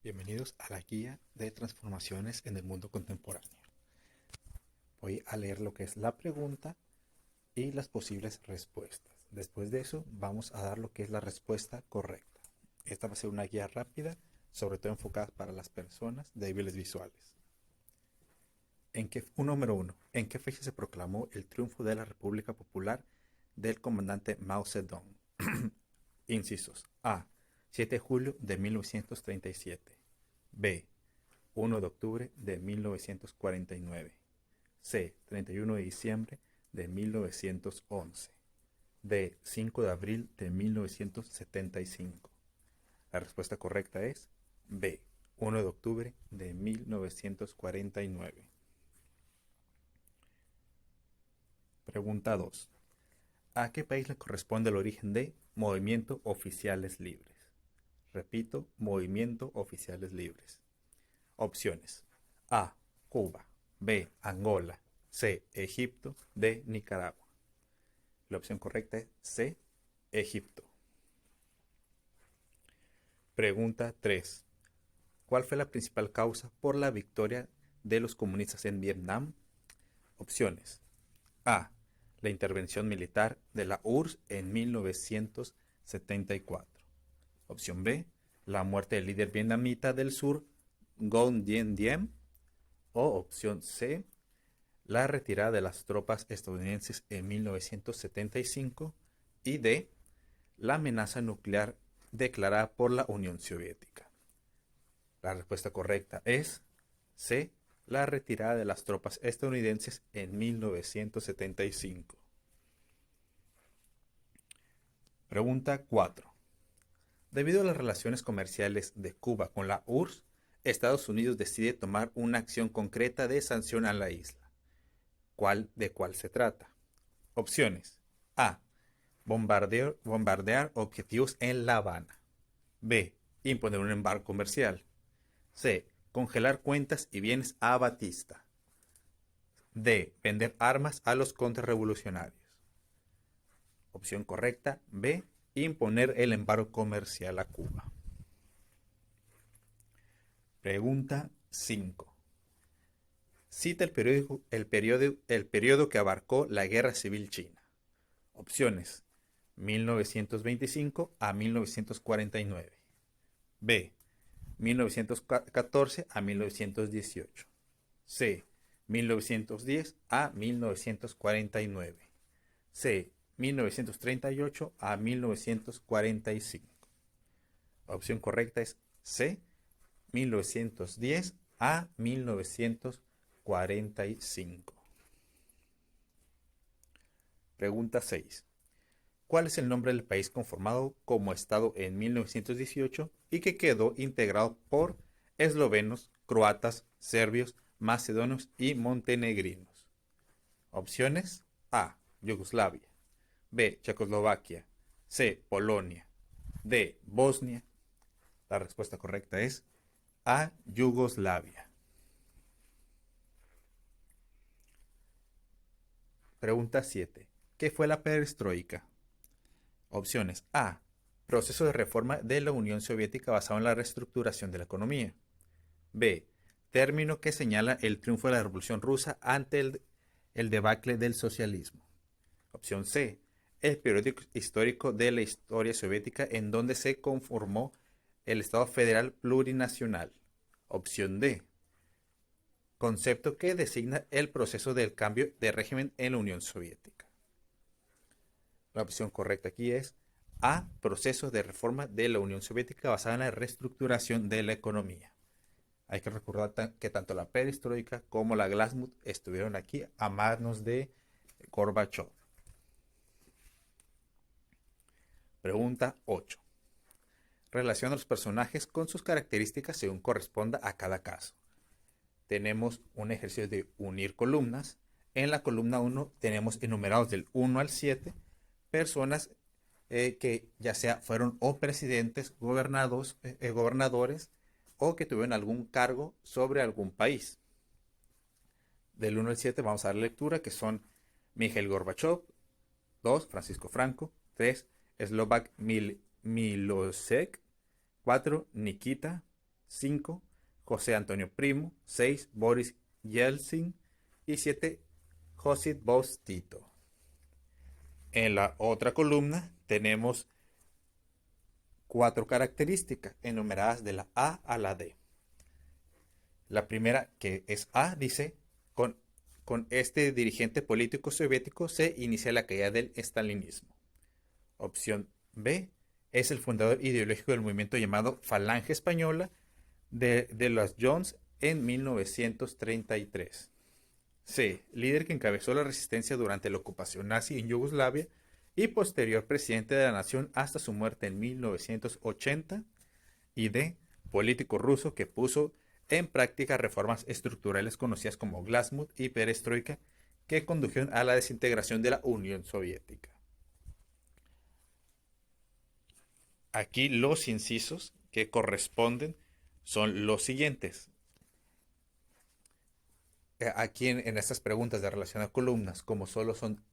Bienvenidos a la guía de transformaciones en el mundo contemporáneo. Voy a leer lo que es la pregunta y las posibles respuestas. Después de eso vamos a dar lo que es la respuesta correcta. Esta va a ser una guía rápida, sobre todo enfocada para las personas débiles visuales. Número 1. ¿En qué fecha se proclamó el triunfo de la República Popular del comandante Mao Zedong? Incisos: A. 7 de julio de 1937. B. 1 de octubre de 1949. C. 31 de diciembre de 1911. D. 5 de abril de 1975. La respuesta correcta es B. 1 de octubre de 1949. Pregunta 2. ¿A qué país le corresponde el origen de Movimiento Oficiales Libres? Repito, Movimiento Oficiales Libres. Opciones: A. Cuba. B. Angola. C. Egipto. D. Nicaragua. La opción correcta es C. Egipto. Pregunta 3. ¿Cuál fue la principal causa por la victoria de los comunistas en Vietnam? Opciones: A. La intervención militar de la URSS en 1974. Opción B. La muerte del líder vietnamita del sur, Nguyen Dien Diem. O opción C. La retirada de las tropas estadounidenses en 1975. Y D. La amenaza nuclear declarada por la Unión Soviética. La respuesta correcta es C. La retirada de las tropas estadounidenses en 1975. Pregunta 4. Debido a las relaciones comerciales de Cuba con la URSS, Estados Unidos decide tomar una acción concreta de sanción a la isla. ¿De cuál se trata? Opciones: A. Bombardear objetivos en La Habana. B. Imponer un embargo comercial. C. Congelar cuentas y bienes a Batista. D. Vender armas a los contrarrevolucionarios. Opción correcta: B. Imponer el embargo comercial a Cuba. Pregunta 5. Cita el periodo que abarcó la Guerra Civil China. Opciones: 1925 a 1949. B. 1914 a 1918. C. 1910 a 1949. C. 1938 a 1945. La opción correcta es C. 1910 a 1945. Pregunta 6. ¿Cuál es el nombre del país conformado como Estado en 1918 y que quedó integrado por eslovenos, croatas, serbios, macedonios y montenegrinos? Opciones: A. Yugoslavia. B. Checoslovaquia. C. Polonia. D. Bosnia. La respuesta correcta es A. Yugoslavia. Pregunta 7. ¿Qué fue la perestroika? Opciones: A. Proceso de reforma de la Unión Soviética basado en la reestructuración de la economía. B. Término que señala el triunfo de la Revolución Rusa ante el debacle del socialismo. Opción C. El periódico histórico de la historia soviética en donde se conformó el Estado Federal Plurinacional. Opción D. Concepto que designa el proceso del cambio de régimen en la Unión Soviética. La opción correcta aquí es A. Proceso de reforma de la Unión Soviética basada en la reestructuración de la economía. Hay que recordar que tanto la perestroika como la glasnost estuvieron aquí a manos de Gorbachev. Pregunta 8. Relaciona a los personajes con sus características según corresponda a cada caso. Tenemos un ejercicio de unir columnas. En la columna 1 tenemos enumerados del 1 al 7 personas que ya sea fueron o presidentes, gobernadores o que tuvieron algún cargo sobre algún país. Del 1 al 7 vamos a dar lectura, que son Mikhail Gorbachev. 2. Francisco Franco. 3. Slovak Milosek. 4. Nikita. 5. José Antonio Primo. 6. Boris Yeltsin. Y 7. Josip Broz Tito. En la otra columna tenemos 4 características enumeradas de la A a la D. La primera, que es A, dice, con este dirigente político soviético se inicia la caída del estalinismo. Opción B, es el fundador ideológico del movimiento llamado Falange Española de los Jones en 1933. C, líder que encabezó la resistencia durante la ocupación nazi en Yugoslavia y posterior presidente de la nación hasta su muerte en 1980. Y D, político ruso que puso en práctica reformas estructurales conocidas como Glasnost y Perestroika que condujeron a la desintegración de la Unión Soviética. Aquí los incisos que corresponden son los siguientes. Aquí en estas preguntas de relación a columnas, como solo son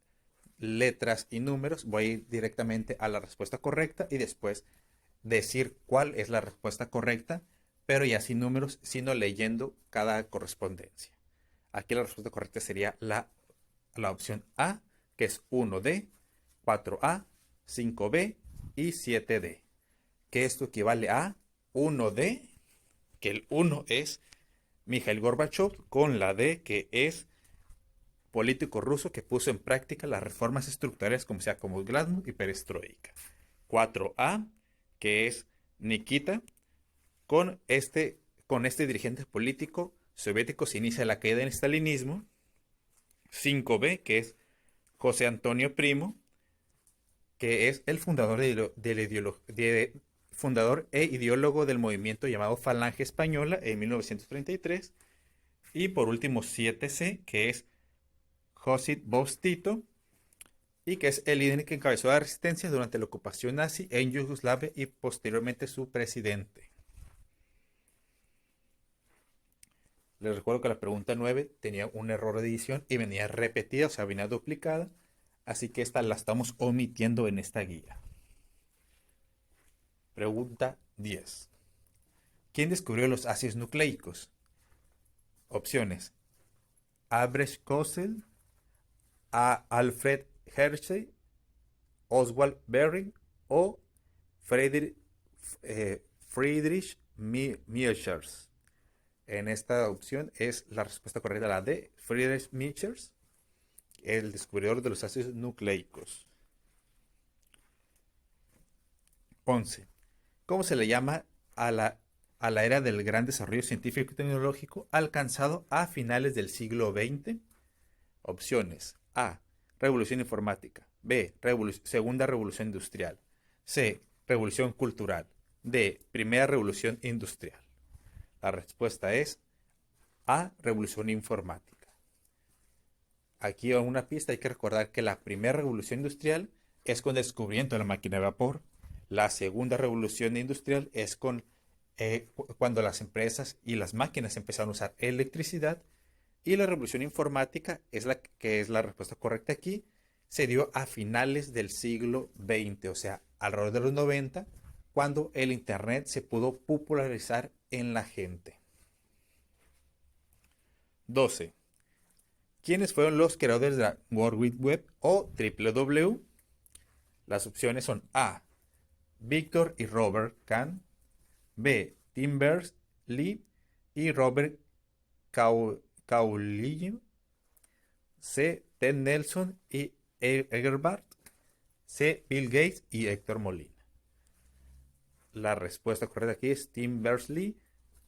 letras y números, voy a ir directamente a la respuesta correcta y después decir cuál es la respuesta correcta, pero ya sin números, sino leyendo cada correspondencia. Aquí la respuesta correcta sería la opción A, que es 1D, 4A, 5B y 7D. Que esto equivale a 1D, que el 1 es Mikhail Gorbachev, con la D, que es político ruso que puso en práctica las reformas estructurales como Glasnost y Perestroika. 4A, que es Nikita, con este dirigente político soviético se inicia la caída del estalinismo. 5B, que es José Antonio Primo, que es el fundador fundador e ideólogo del movimiento llamado Falange Española en 1933. Y por último 7C, que es Josip Broz Tito, y que es el líder que encabezó la resistencia durante la ocupación nazi en Yugoslavia y posteriormente su presidente. Les recuerdo que la pregunta 9 tenía un error de edición y venía repetida, o sea, venía duplicada, así que esta la estamos omitiendo en esta guía. Pregunta 10. ¿Quién descubrió los ácidos nucleicos? Opciones: Albrecht Kossel, Alfred Hershey, Oswald Berry o Friedrich Michels. En esta opción es la respuesta correcta la D, Friedrich Michels, el descubridor de los ácidos nucleicos. 11. ¿Cómo se le llama a la era del gran desarrollo científico y tecnológico alcanzado a finales del siglo XX? Opciones: A, revolución informática. B, segunda revolución industrial. C, revolución cultural. D, primera revolución industrial. La respuesta es A, revolución informática. Aquí en una pista hay que recordar que la primera revolución industrial es con el descubrimiento de la máquina de vapor. La segunda revolución industrial es cuando las empresas y las máquinas empezaron a usar electricidad. Y la revolución informática es la respuesta correcta aquí. Se dio a finales del siglo XX, o sea, alrededor de los 90, cuando el Internet se pudo popularizar en la gente. 12. ¿Quiénes fueron los creadores de la World Wide Web o WWW? Las opciones son A, Victor y Robert Kahn. B, Tim Berners-Lee y Robert Caulillo. C, Ted Nelson y Egbert. C, Bill Gates y Héctor Molina. La respuesta correcta aquí es Tim Berners-Lee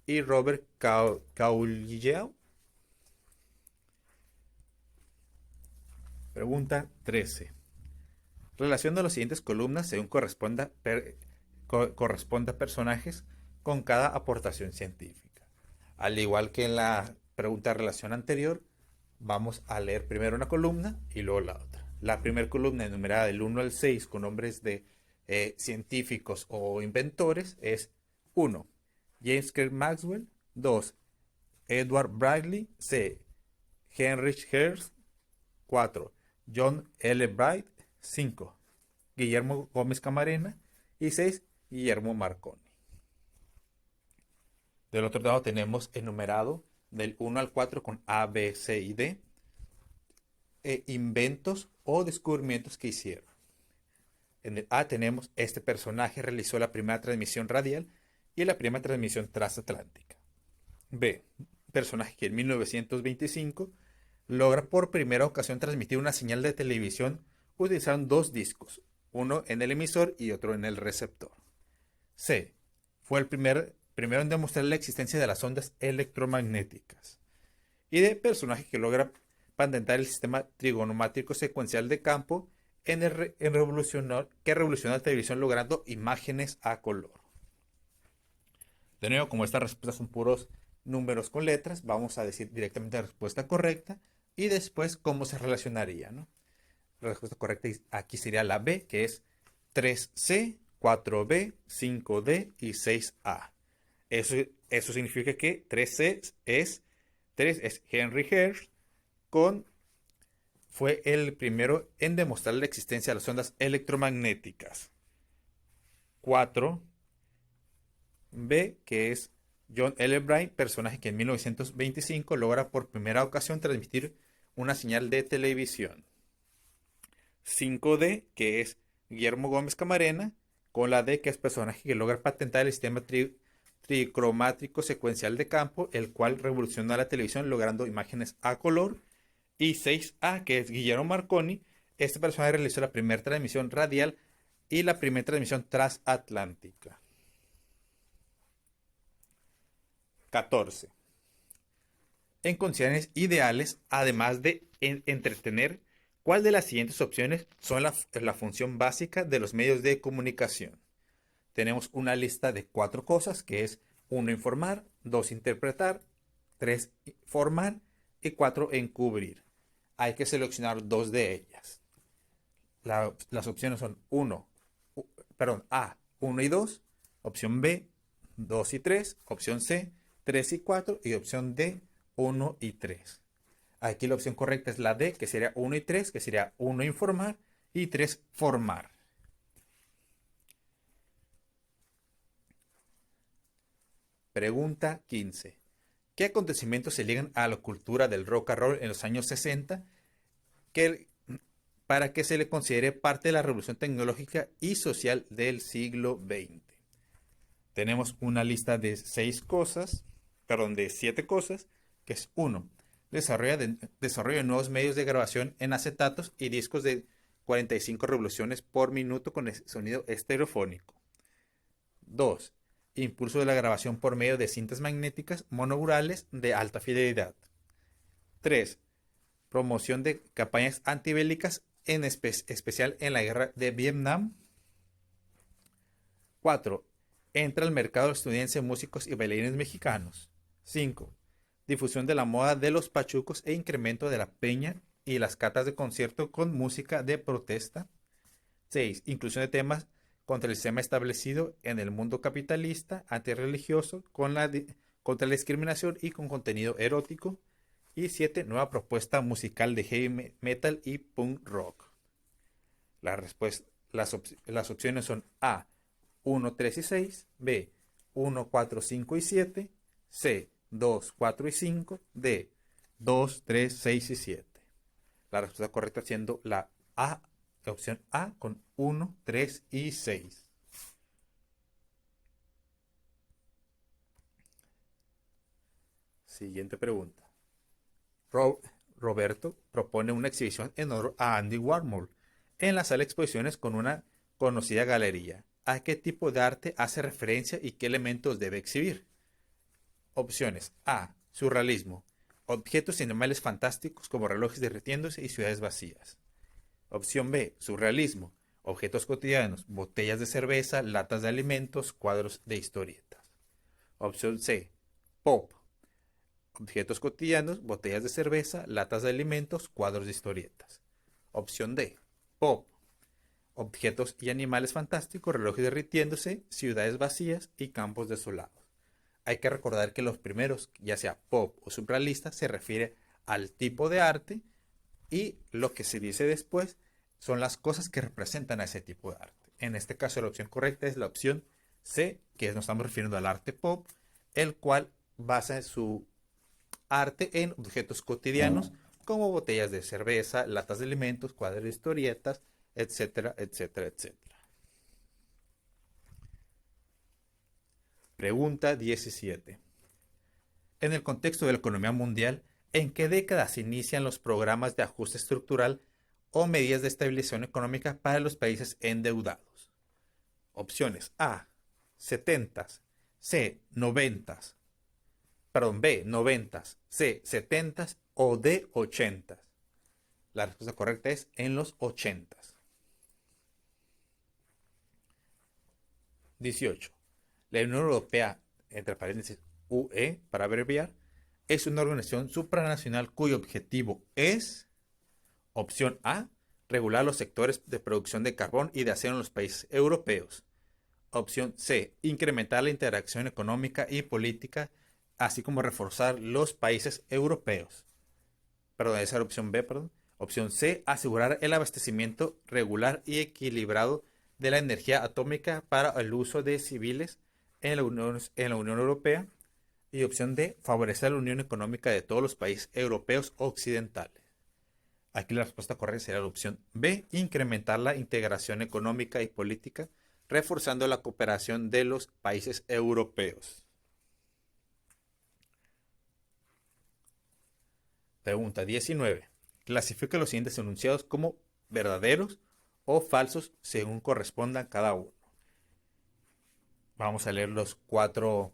y Robert Caulillo. Pregunta 13. Relaciona las siguientes columnas según corresponda a personajes con cada aportación científica. Al igual que en la pregunta de relación anterior, vamos a leer primero una columna y luego la otra. La primera columna enumerada del 1 al 6 con nombres de científicos o inventores es 1. James Clerk Maxwell. 2. Edward Bradley. C. Heinrich Hertz. 4. John L. Bright. 5. Guillermo Gómez Camarena. Y 6. Guillermo Marconi. Del otro lado tenemos enumerado del 1 al 4 con A, B, C y D, inventos o descubrimientos que hicieron. En el A tenemos, este personaje realizó la primera transmisión radial y la primera transmisión transatlántica. B, personaje que en 1925 logra por primera ocasión transmitir una señal de televisión utilizando dos discos, uno en el emisor y otro en el receptor. C, fue el primero en demostrar la existencia de las ondas electromagnéticas. Y D, personaje que logra patentar el sistema trigonométrico secuencial de campo que revolucionó la televisión logrando imágenes a color. De nuevo, como estas respuestas son puros números con letras, vamos a decir directamente la respuesta correcta y después cómo se relacionaría, ¿no? La respuesta correcta aquí sería la B, que es 3C, 4B, 5D y 6A. Eso significa que 3C es Henry Hertz, fue el primero en demostrar la existencia de las ondas electromagnéticas. 4B, que es John L. Bryant, personaje que en 1925 logra por primera ocasión transmitir una señal de televisión. 5D, que es Guillermo Gómez Camarena, con la D, que es personaje que logra patentar el sistema tricromático secuencial de campo, el cual revolucionó la televisión logrando imágenes a color. Y 6A, que es Guillermo Marconi, este personaje realizó la primera transmisión radial y la primera transmisión transatlántica. 14. En condiciones ideales, además de entretener, ¿cuál de las siguientes opciones son la función básica de los medios de comunicación? Tenemos una lista de 4 cosas, que es 1, informar, 2, interpretar, 3, formar y 4, encubrir. Hay que seleccionar 2 de ellas. Las opciones son A, 1 y 2, opción B, 2 y 3, opción C, 3 y 4 y opción D, 1 y 3. Aquí la opción correcta es la D, que sería 1 y 3, que sería 1, informar y 3, formar. Pregunta 15. ¿Qué acontecimientos se ligan a la cultura del rock and roll en los años 60 para que se le considere parte de la revolución tecnológica y social del siglo XX? Tenemos una lista de 7 cosas, que es 1. Desarrollo de nuevos medios de grabación en acetatos y discos de 45 revoluciones por minuto con sonido estereofónico. 2. Impulso de la grabación por medio de cintas magnéticas monoburales de alta fidelidad. 3. Promoción de campañas antibélicas, en especial en la guerra de Vietnam. 4. Entra al mercado estadounidense músicos y bailarines mexicanos. 5. Difusión de la moda de los pachucos e incremento de la peña y las catas de concierto con música de protesta. 6. Inclusión de temas contra el sistema establecido en el mundo capitalista, antirreligioso, contra la discriminación y con contenido erótico. Y 7. Nueva propuesta musical de heavy metal y punk rock. Las opciones son A, 1, 3 y 6, B, 1, 4, 5 y 7, C, 2, 4 y 5, D, 2, 3, 6 y 7. La respuesta correcta siendo la opción A con 1, 3 y 6. Siguiente pregunta. Roberto propone una exhibición en honor a Andy Warhol en la sala de exposiciones con una conocida galería. ¿A qué tipo de arte hace referencia y qué elementos debe exhibir? Opciones. A. Surrealismo. Objetos y animales fantásticos como relojes derritiéndose y ciudades vacías. Opción B. Surrealismo. Objetos cotidianos, botellas de cerveza, latas de alimentos, cuadros de historietas. Opción C. Pop. Objetos cotidianos, botellas de cerveza, latas de alimentos, cuadros de historietas. Opción D. Pop. Objetos y animales fantásticos, relojes derritiéndose, ciudades vacías y campos desolados. Hay que recordar que los primeros, ya sea pop o surrealista, se refiere al tipo de arte y lo que se dice después son las cosas que representan a ese tipo de arte. En este caso la opción correcta es la opción C, que nos estamos refiriendo al arte pop, el cual basa su arte en objetos cotidianos como botellas de cerveza, latas de alimentos, cuadros de historietas, etcétera, etcétera, etcétera. Pregunta 17. En el contexto de la economía mundial, ¿en qué década se inician los programas de ajuste estructural o medidas de estabilización económica para los países endeudados? Opciones A, 70, C, 90, perdón, B, 90, C, 70 o D, 80. La respuesta correcta es en los 80. 18. La Unión Europea, entre paréntesis UE, para abreviar, es una organización supranacional cuyo objetivo es, opción A, regular los sectores de producción de carbón y de acero en los países europeos. Opción C, incrementar la interacción económica y política, así como reforzar los países europeos. Perdón, esa era opción B, perdón. Opción C, asegurar el abastecimiento regular y equilibrado de la energía atómica para el uso de civiles en la Unión Europea. Y opción D, favorecer la unión económica de todos los países europeos occidentales. Aquí la respuesta correcta sería la opción B, incrementar la integración económica y política, reforzando la cooperación de los países europeos. Pregunta 19. Clasifica los siguientes enunciados como verdaderos o falsos según correspondan cada uno. Vamos a leer los 4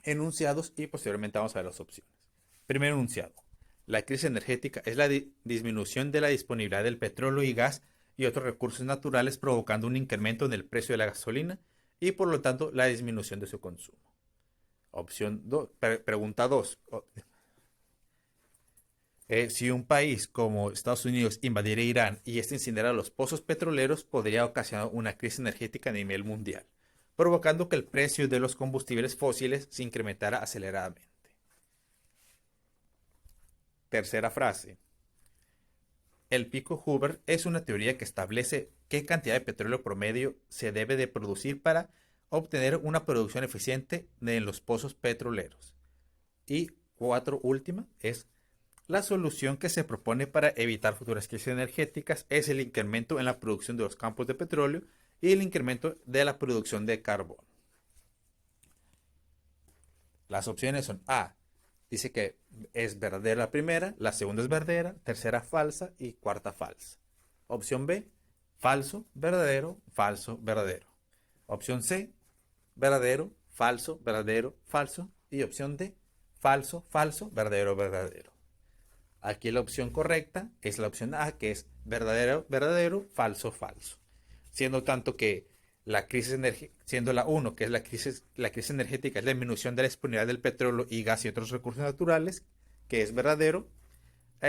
enunciados y posteriormente vamos a ver las opciones. Primer enunciado. La crisis energética es la disminución de la disponibilidad del petróleo y gas y otros recursos naturales, provocando un incremento en el precio de la gasolina y por lo tanto la disminución de su consumo. Opción 2. Pregunta 2. Si un país como Estados Unidos invadiera Irán y este incendiara los pozos petroleros, podría ocasionar una crisis energética a nivel mundial, provocando que el precio de los combustibles fósiles se incrementara aceleradamente. Tercera frase. El pico Hoover es una teoría que establece qué cantidad de petróleo promedio se debe de producir para obtener una producción eficiente de los pozos petroleros. Y 4, última, es la solución que se propone para evitar futuras crisis energéticas es el incremento en la producción de los campos de petróleo y el incremento de la producción de carbón. Las opciones son A, dice que es verdadera la primera, la segunda es verdadera, tercera falsa y cuarta falsa. Opción B, falso, verdadero, falso, verdadero. Opción C, verdadero, falso, falso. Y opción D, falso, falso, verdadero, verdadero. Aquí la opción correcta es la opción A, que es verdadero, verdadero, falso, falso. Siendo tanto que la crisis siendo la 1, que es la crisis energética, es la disminución de la disponibilidad del petróleo y gas y otros recursos naturales, que es verdadero.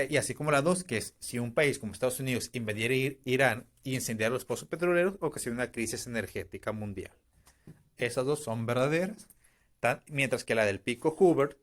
Y así como la 2, que es si un país como Estados Unidos invadiera Irán y incendiara los pozos petroleros, ocasiona una crisis energética mundial. Esas dos son verdaderas, mientras que la del pico Hoover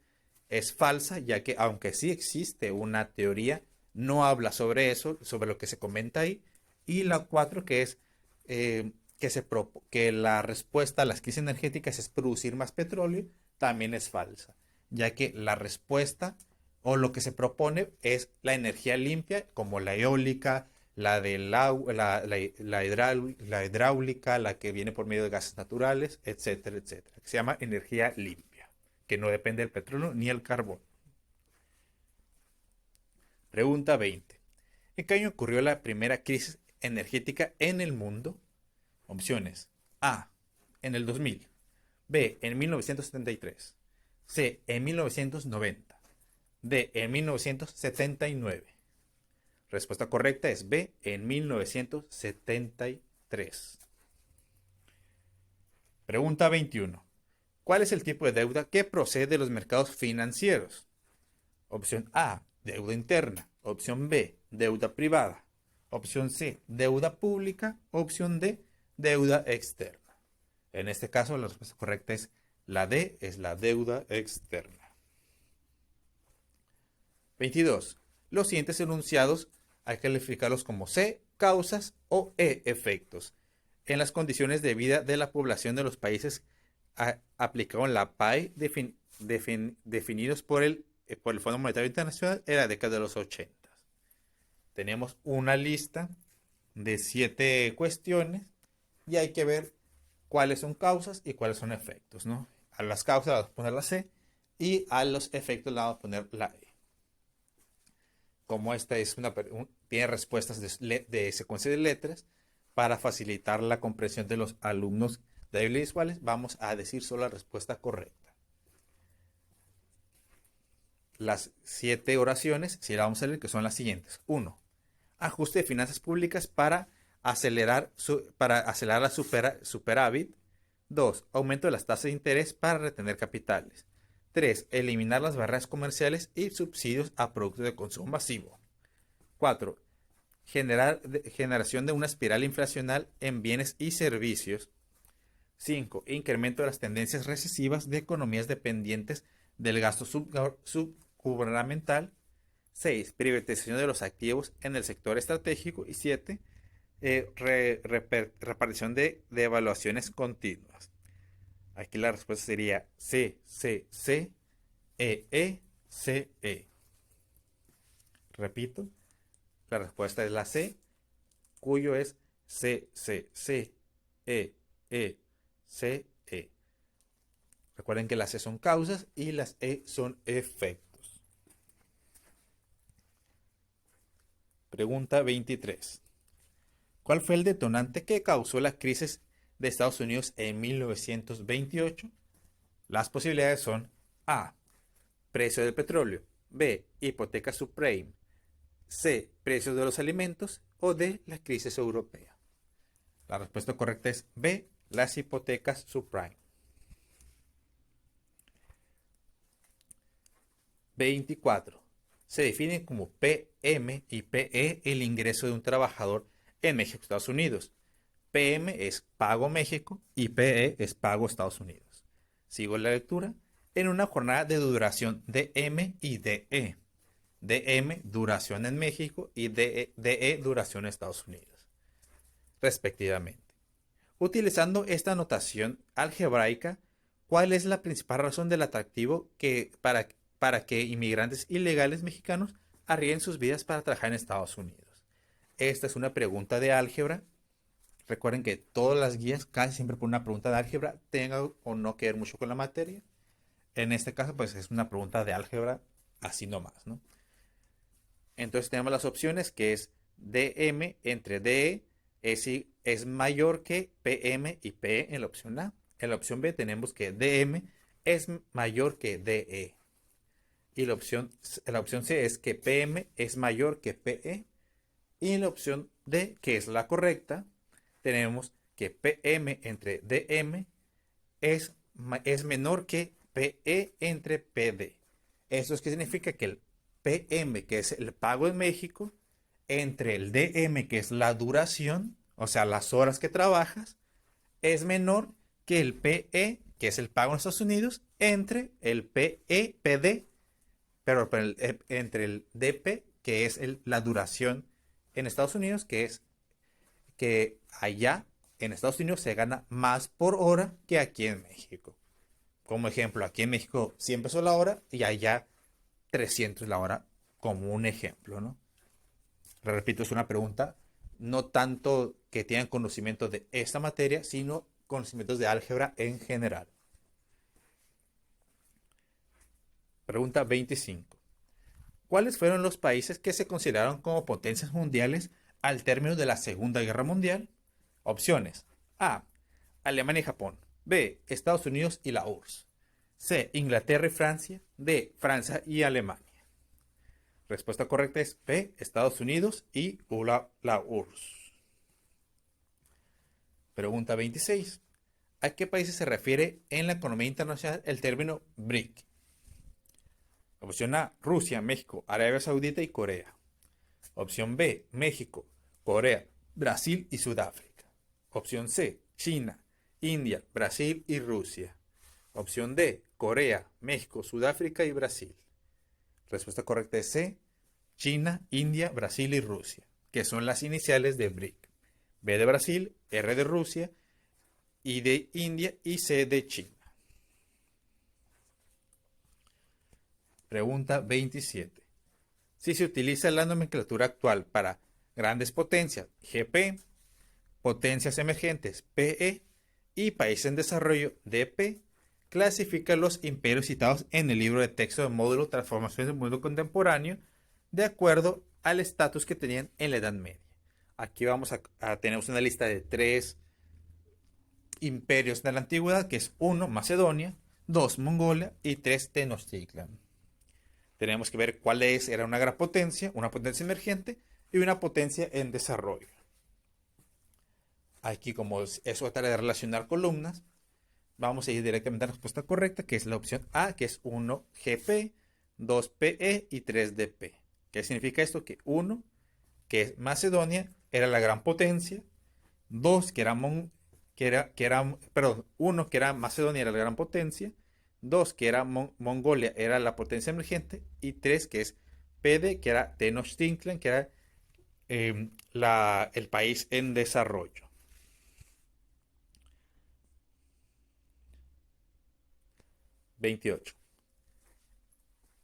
es falsa, ya que aunque sí existe una teoría, no habla sobre eso, sobre lo que se comenta ahí. Y la 4, que es que la respuesta a las crisis energéticas es producir más petróleo, también es falsa, ya que la respuesta o lo que se propone es la energía limpia, como la eólica, la hidráulica, la que viene por medio de gases naturales, etcétera, etcétera, que se llama energía limpia, que no depende del petróleo ni el carbón. Pregunta 20. ¿En qué año ocurrió la primera crisis energética en el mundo? Opciones. A, en el 2000. B, en 1973. C, en 1990. D, en 1979. Respuesta correcta es B, en 1973. Pregunta 21. ¿Cuál es el tipo de deuda que procede de los mercados financieros? Opción A, deuda interna. Opción B, deuda privada. Opción C, deuda pública. Opción D, deuda externa. En este caso, la respuesta correcta es la D, es la deuda externa. 22. Los siguientes enunciados hay que calificarlos como C, causas o E, efectos, en las condiciones de vida de la población de los países aplicaron la PAE definidos por el Fondo Monetario Internacional en la década de los 80. Tenemos una lista de 7 cuestiones y hay que ver cuáles son causas y cuáles son efectos, ¿no? A las causas le vamos a poner la C y a los efectos le vamos a poner la E. Como esta es tiene respuestas de secuencia de letras, para facilitar la comprensión de los alumnos débiles visuales, vamos a decir solo la respuesta correcta. Las 7 oraciones, si la vamos a leer, que son las siguientes. 1. Ajuste de finanzas públicas para acelerar la superávit. 2. Aumento de las tasas de interés para retener capitales. 3. Eliminar las barreras comerciales y subsidios a productos de consumo masivo. 4. Generación de una espiral inflacional en bienes y servicios. 5. Incremento de las tendencias recesivas de economías dependientes del gasto subgubernamental. 6. Privatización de los activos en el sector estratégico. Y 7. Repartición de evaluaciones continuas. Aquí la respuesta sería C, C, C, E, C, E. Repito, la respuesta es la C, cuyo es C, C, C, E, C, E. Recuerden que las C son causas y las E son efectos. Pregunta 23. ¿Cuál fue el detonante que causó la crisis de Estados Unidos en 1928? Las posibilidades son A. Precio del petróleo. B. Hipoteca subprime. C. Precios de los alimentos. O D. La crisis europea. La respuesta correcta es B. Las hipotecas subprime. 24. Se define como PM y PE el ingreso de un trabajador en México, Estados Unidos. PM es pago México y PE es pago Estados Unidos. Sigo la lectura. En una jornada de duración DM y DE. DM, duración en México, y DE, duración en Estados Unidos, respectivamente. Utilizando esta notación algebraica, ¿cuál es la principal razón del atractivo para que inmigrantes ilegales mexicanos arriesguen sus vidas para trabajar en Estados Unidos? Esta es una pregunta de álgebra. Recuerden que todas las guías casi siempre ponen una pregunta de álgebra, tenga o no que ver mucho con la materia. En este caso, pues es una pregunta de álgebra así nomás, ¿no? Entonces tenemos las opciones, que es DM entre DE es mayor que PM y PE en la opción A. En la opción B tenemos que DM es mayor que DE. Y la opción C es que PM es mayor que PE. Y en la opción D, que es la correcta, tenemos que PM entre DM es menor que PE entre PD. ¿Eso es qué significa? Que el PM, que es el pago en México, entre el DM, que es la duración, o sea, las horas que trabajas, es menor que el PE, que es el pago en Estados Unidos, entre el PD, pero entre el DP, que es la duración en Estados Unidos, que es que allá en Estados Unidos se gana más por hora que aquí en México. Como ejemplo, aquí en México 100 pesos la hora y allá 300 la hora, como un ejemplo, ¿no? Repito, es una pregunta no tanto que tengan conocimiento de esta materia, sino conocimientos de álgebra en general. Pregunta 25. ¿Cuáles fueron los países que se consideraron como potencias mundiales al término de la Segunda Guerra Mundial? Opciones. A. Alemania y Japón. B. Estados Unidos y la URSS. C. Inglaterra y Francia. D. Francia y Alemania. Respuesta correcta es B. Estados Unidos y la URSS. Pregunta 26. ¿A qué países se refiere en la economía internacional el término BRIC? Opción A. Rusia, México, Arabia Saudita y Corea. Opción B. México, Corea, Brasil y Sudáfrica. Opción C. China, India, Brasil y Rusia. Opción D. Corea, México, Sudáfrica y Brasil. Respuesta correcta es C. China, India, Brasil y Rusia, que son las iniciales de BRIC. B de Brasil, R de Rusia, I de India y C de China. Pregunta 27. Si se utiliza la nomenclatura actual para grandes potencias, GP, potencias emergentes, PE, y países en desarrollo, DP, clasifica los imperios citados en el libro de texto del módulo Transformaciones del Mundo Contemporáneo de acuerdo al estatus que tenían en la Edad Media. Aquí tenemos una lista de 3 imperios de la antigüedad, que es 1, Macedonia, 2, Mongolia y 3, Tenochtitlan. Tenemos que ver cuál era una gran potencia, una potencia emergente y una potencia en desarrollo. Aquí, como eso trata de relacionar columnas, vamos a ir directamente a la respuesta correcta, que es la opción A, que es 1 GP, 2 PE y 3 DP. ¿Qué significa esto? Que 1, que es Macedonia, era la gran potencia. 2, uno, que era Macedonia, era la gran potencia. 2, que era Mongolia, era la potencia emergente. Y 3, que es PD, que era Tenochtitlan, que era el país en desarrollo. 28.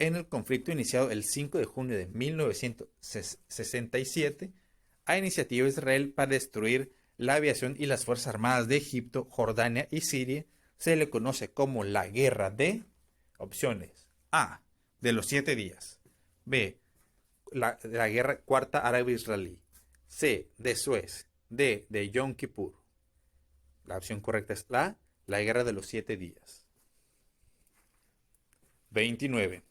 En el conflicto iniciado el 5 de junio de 1967, a iniciativa de Israel para destruir la aviación y las fuerzas armadas de Egipto, Jordania y Siria, se le conoce como la Guerra de opciones A, de los 7 días, B, la Guerra Cuarta Árabe-Israelí, C, de Suez, D, de Yom Kippur. La opción correcta es la Guerra de los 7 días. 29.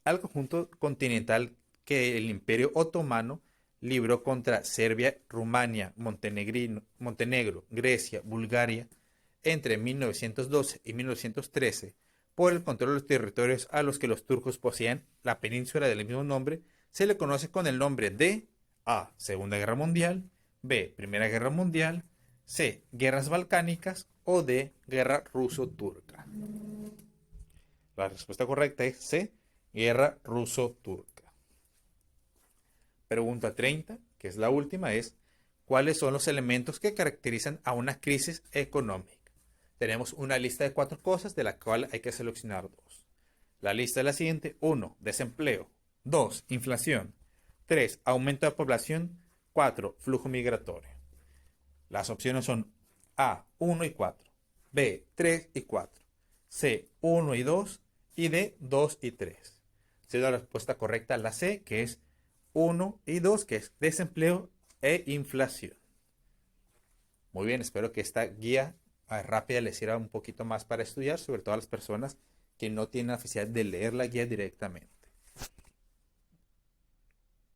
Al conjunto continental que el Imperio Otomano libró contra Serbia, Rumania, Montenegro, Grecia, Bulgaria entre 1912 y 1913 por el control de los territorios a los que los turcos poseían la península del mismo nombre, se le conoce con el nombre de A. Segunda Guerra Mundial, B. Primera Guerra Mundial, C. Guerras Balcánicas o D. Guerra Ruso-Turca. La respuesta correcta es C. Guerra Ruso-Turca. Pregunta 30, que es la última, es ¿cuáles son los elementos que caracterizan a una crisis económica? Tenemos una lista de 4 cosas de la cual hay que seleccionar 2. La lista es la siguiente: 1. Desempleo. 2. Inflación. 3. Aumento de población. 4. Flujo migratorio. Las opciones son A. 1 y 4. B. 3 y 4. C. 1 y 2. Y D. 2 y 3. Siendo la respuesta correcta la C, que es 1 y 2, que es desempleo e inflación. Muy bien, espero que esta guía rápida les sirva un poquito más para estudiar, sobre todo a las personas que no tienen la necesidad de leer la guía directamente.